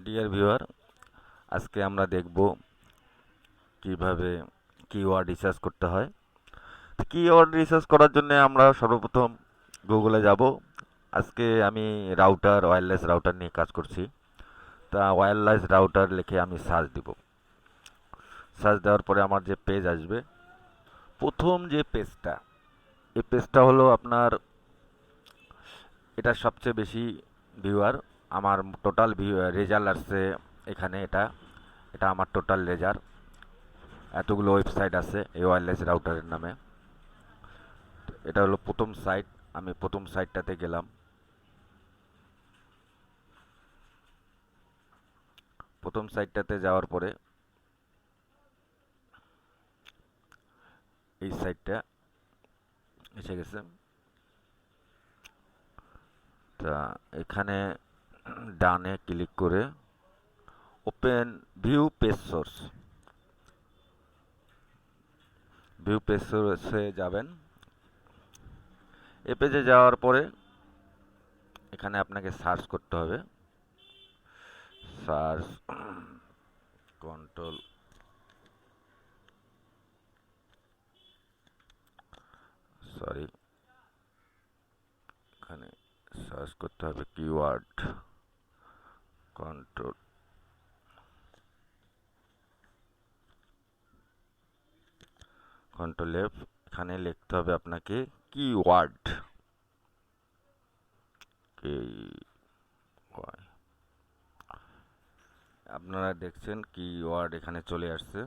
Dear viewer, আজকে আমরা দেখব কিভাবে কিওয়ার্ড রিসার্চ করতে হয়। কিওয়ার্ড রিসার্চ করার জন্য আমরা সর্বপ্রথম গুগলে যাব। আজকে আমি ওয়্যারলেস রাউটার নিয়ে কাজ করছি। তা ওয়্যারলেস রাউটার লিখে আমি সার্চ দিব। সার্চ দেওয়ার পরে আমার যে পেজ আসবে, প্রথম যে পেজটা, এই পেজটা হলো আপনার, এটা সবচেয়ে বেশি ভিউয়ার। আমার টোটাল রেজাল্ট আসছে এখানে। এটা এটা আমার টোটাল রেজাল্ট। এতগুলো ওয়েবসাইট আছে এই ওয়্যারলেস রাউটারের নামে। এটা হলো প্রথম সাইট। আমি প্রথম সাইটটাতে গেলাম। প্রথম সাইটটাতে যাওয়ার পরে এই সাইটটা এসে গেছে। তা এখানে ডানে ক্লিক করে open view page source, view page সোর্সে যাবেন। এ পেজে যাওয়ার পরে এখানে আপনাকে সার্চ করতে হবে। সার্চ কন্ট্রোল সরি এখানে সার্চ করতে হবে কিওয়ার্ড কন্ট্রোল কন্ট্রোল এফ। এখানে লিখতে হবে আপনাকে কিওয়ার্ড, আপনারা দেখছেন কিওয়ার্ড এখানে চলে আসছে।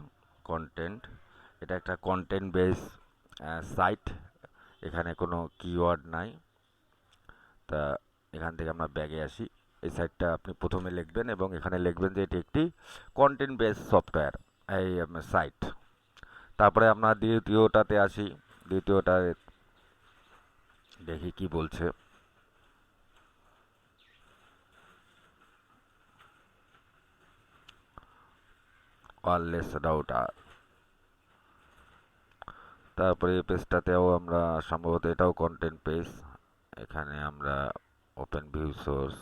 কন্টেন্ট, এটা একটা কন্টেন্ট বেস সাইট। এখানে কোনো কিওয়ার্ড নাই। তা এখান থেকে আমরা ব্যাগে আসি। এই সাইটটা আপনি প্রথমে লিখবেন এবং এখানে লিখবেন যে এটি একটি কন্টেন্ট বেস সফটওয়্যার, এই সাইট। তারপরে আমরা দ্বিতীয়টাতে আসি। দ্বিতীয়টা দেখি কি বলছে। Wireless router. তারপরে এই পেজটাতেও আমরা সম্ভবত এটাও কন্টেন্ট পেজ। এখানে আমরা ওপেন ভিউ সোর্স,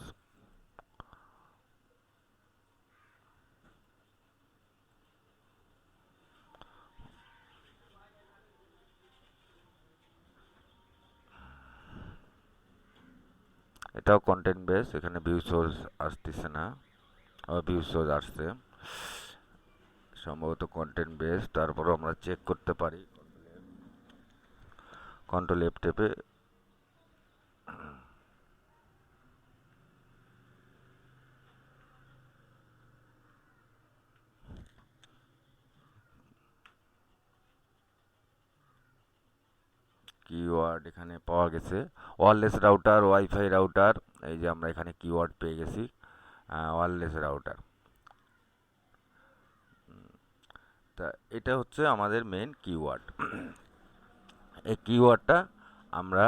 এটাও কন্টেন্ট বেস। এখানে ভিউ সোর্স আসতেছে না, ভিউ সোর্স আসছে, সম্ভবত কন্টেন্ট বেস। তারপরও আমরা চেক করতে পারি। কন্ট্রোল এফ টেপে কিওয়ার্ড এখানে পাওয়া গেছে। ওয়্যারলেস রাউটার, ওয়াইফাই রাউটার, এই যে আমরা এখানে কিওয়ার্ড পেয়ে গেছি ওয়্যারলেস রাউটার। তা এটা হচ্ছে আমাদের মেন কিওয়ার্ড। এই কিওয়ার্ডটা আমরা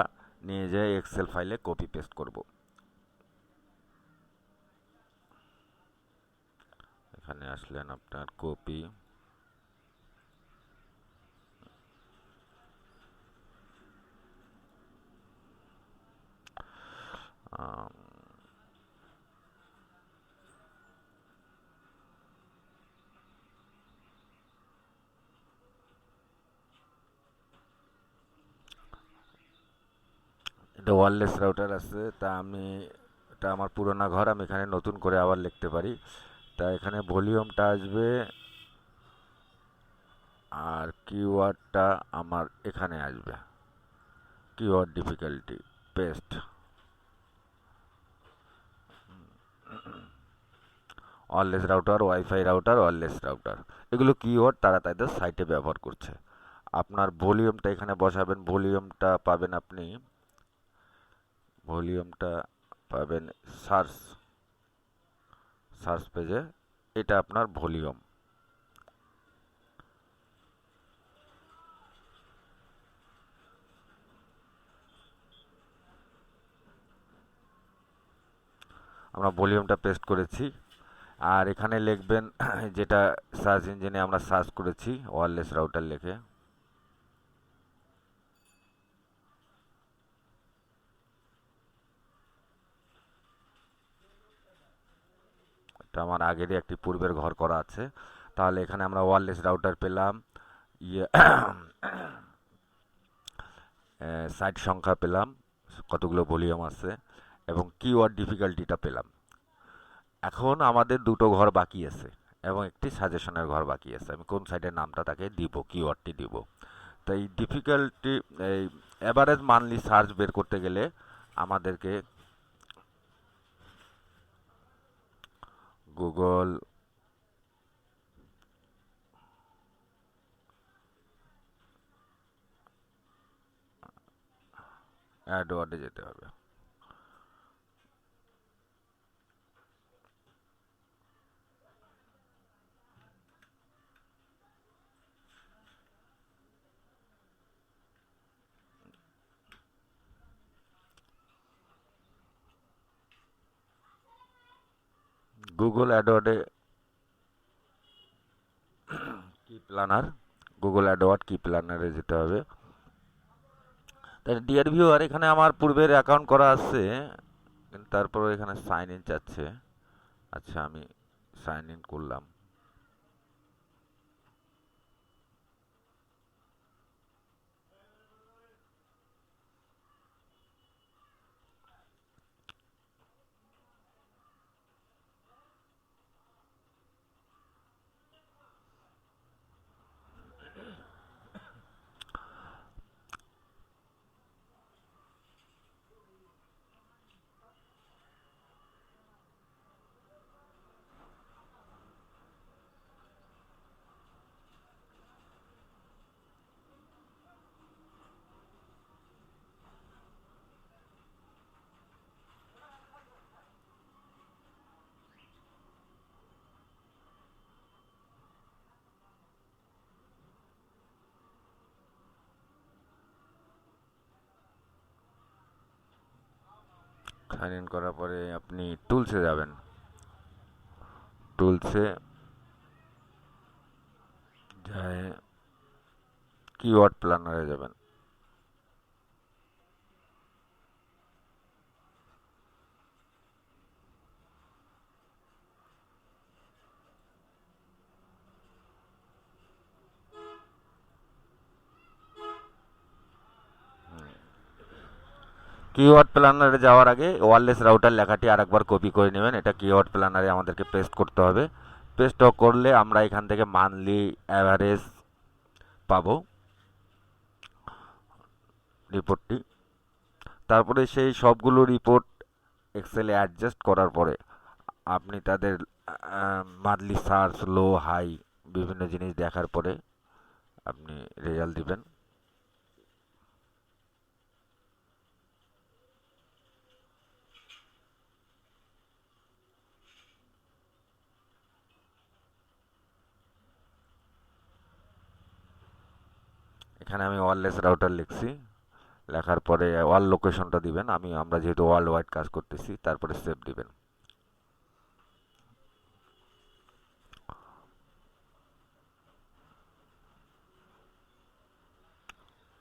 নিয়ে যাই এক্সেল ফাইলে কপি পেস্ট করব। এখানে আসলেন আপনার কপি, এটা ওয়্যারলেস রাউটার আছে। তা আমি, এটা আমার পুরোনো ঘর, আমি এখানে নতুন করে আবার লিখতে পারি। তা এখানে ভলিউমটা আসবে আর কিওয়ার্ডটা আমার এখানে আসবে। Keyword difficulty paste, wireless router, wifi router, wireless router, এগুলো কিওয়ার্ড তারা তাদের সাইটে ব্যবহার করছে। আপনার ভলিউমটা এখানে বসাবেন। ভলিউমটা পাবেন সার্চ সার্চ পেজে। এটা আপনার ভলিউম। আমরা ভলিউমটা পেস্ট করেছি। আর এখানে লিখবেন যেটা সার্চ ইঞ্জিনে আমরা সার্চ করেছি, ওয়্যারলেস রাউটার লিখে। এটা আমার আগেরই একটি পূর্বের ঘর করা আছে। তাহলে এখানে আমরা ওয়্যারলেস রাউটার পেলাম, ইয়ে সাইট সংখ্যা পেলাম, কতগুলো ভলিউম আছে, এবং কিওয়ার্ড ডিফিকাল্টিটা পেলাম। এখন আমাদের দুটো ঘর বাকি আছে এবং একটি সাজেশনের ঘর বাকি আছে। আমি কোন সাইটের নামটা তাকে দিব, কিওয়ার্ডটি দিব। তো এই ডিফিকাল্টি, এই অ্যাভারেজ মান্থলি সার্চ বের করতে গেলে আমাদেরকে গুগল অ্যাডওয়ার্ডে যেতে হবে। গুগল অ্যাডওয়ার্ডে কি প্ল্যানার, গুগল অ্যাডওয়ার্ড কি প্ল্যানারে যেতে হবে। তাই ডিয়ার ভিউয়ার, এখানে আমার পূর্বের অ্যাকাউন্ট করা আছে, কিন্তু তারপর এখানে সাইন ইন চাচ্ছে। আচ্ছা, আমি সাইন ইন করলাম। সাইন ইন করার পরে আপনি টুলসে যাবেন। টুলসে যায় কিওয়ার্ড প্ল্যানারে যাবেন। কিওয়ার্ড প্ল্যানারে যাওয়ার আগে ওয়্যারলেস রাউটার লেখাটি আরেকবার কপি করে নেবেন। এটা কিওয়ার্ড প্ল্যানারে আমাদেরকে পেস্ট করতে হবে। পেস্ট করলে আমরা এখান থেকে মান্থলি অ্যাভারেজ পাবো রিপোর্টটি। তারপরে সেই সবগুলো রিপোর্ট এক্সেলে অ্যাডজাস্ট করার পরে আপনি তাদের মান্থলি সার্চ, লো, হাই বিভিন্ন জিনিস দেখার পরে আপনি রেজাল্ট দিবেন। এখানে আমি ওয়্যারলেস রাউটার লিখছি, লেখার পরে ওয়াল লোকেশনটা দিবেন। আমরা যেহেতু ওয়ার্ল্ড ওয়াইড কাজ করতেছি, তারপরে সেভ দিবেন।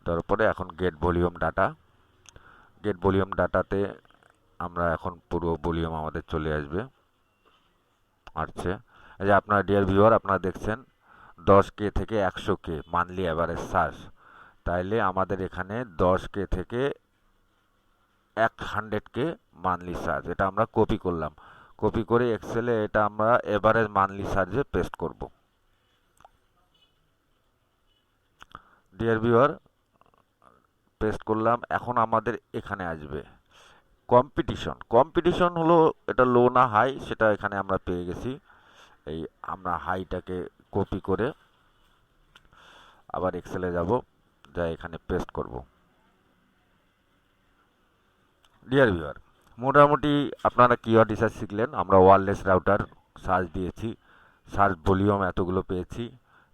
তারপরে এখন get volume data. Get volume ডাটাতে আমরা এখন পুরো ভলিউম আমাদের চলে আসবে, আসছে। এই যে আপনার ডিয়ার ভিউয়ার, আপনারা দেখছেন 10K থেকে 100K মান্থলি অ্যাভারেজ সার্চ। তাইলে আমাদের এখানে 10K থেকে 100K মান্থলি সার্চ, এটা আমরা কপি করলাম। কপি করে এক্সেলে এটা আমরা এভারেজ মান্থলি সার্চে পেস্ট করব। ডিয়ার ভিউয়ার, পেস্ট করলাম। এখন আমাদের এখানে আসবে কম্পিটিশন। কম্পিটিশন হলো এটা লো না হাই, সেটা এখানে আমরা পেয়ে গেছি। এই আমরা হাইটাকে কপি করে আবার এক্সেলে যাব, যা এখানে পেস্ট করব। ডিয়ার ভিউয়ার, মোটামুটি আপনারা কিওয়ার্ড রিসার্চ শিখলেন। আমরা ওয়্যারলেস রাউটার সার্চ দিয়েছি, সার্চ ভলিউম এতগুলো পেয়েছি।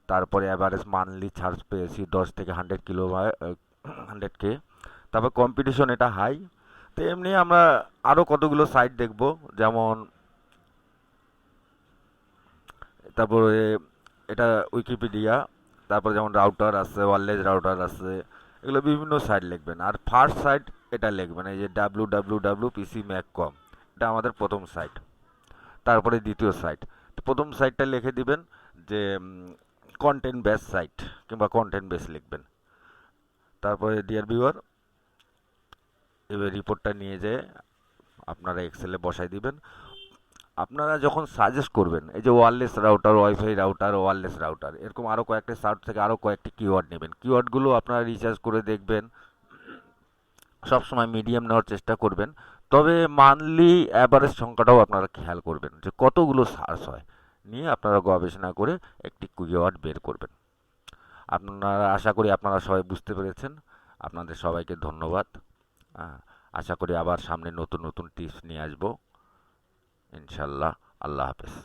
তারপরে অ্যাভারেজ মান্থলি সার্চ পেয়েছি 10 থেকে 100K। তারপর কম্পিটিশন এটা হাই। তো এমনি আমরা আরও কতগুলো সাইট দেখব, যেমন তারপরে এটা উইকিপিডিয়া, তারপর যেমন রাউটার আছে, ওয়্যারলেস রাউটার আছে, এগুলো বিভিন্ন সাইট লিখবেন। আর ফার্স্ট সাইট এটা লিখবেন, এই যে www.pcmac.com, এটা আমাদের প্রথম সাইট। তারপরে দ্বিতীয় সাইট। তো প্রথম সাইটটা লিখে দিবেন যে কন্টেন্ট বেস সাইট কিংবা কন্টেন্ট বেস লিখবেন। তারপরে ডিয়ার ভিউয়ার, এবার রিপোর্টটা নিয়ে যেয়ে আপনারা এক্সেলে বসাই দিবেন। আপনারা যখন সাজেস্ট করবেন, এই যে wireless router, wifi router, wireless router, এরকম আরও কয়েকটা সাইট থেকে আরও কয়েকটি কিওয়ার্ড নেবেন। কিওয়ার্ডগুলো আপনারা রিসার্চ করে দেখবেন, সবসময় মিডিয়াম নেওয়ার চেষ্টা করবেন। তবে মান্থলি অ্যাভারেজ সংখ্যাটাও আপনারা খেয়াল করবেন যে কতগুলো সার্চ হয়, নিয়ে আপনারা গবেষণা করে একটি কিওয়ার্ড বের করবেন। আপনারা, আশা করি আপনারা সবাই বুঝতে পেরেছেন। আপনাদের সবাইকে ধন্যবাদ। আশা করি আবার সামনে নতুন নতুন টিপস নিয়ে আসবো ইনশাল্লাহ। আল্লাহ হাফেজ।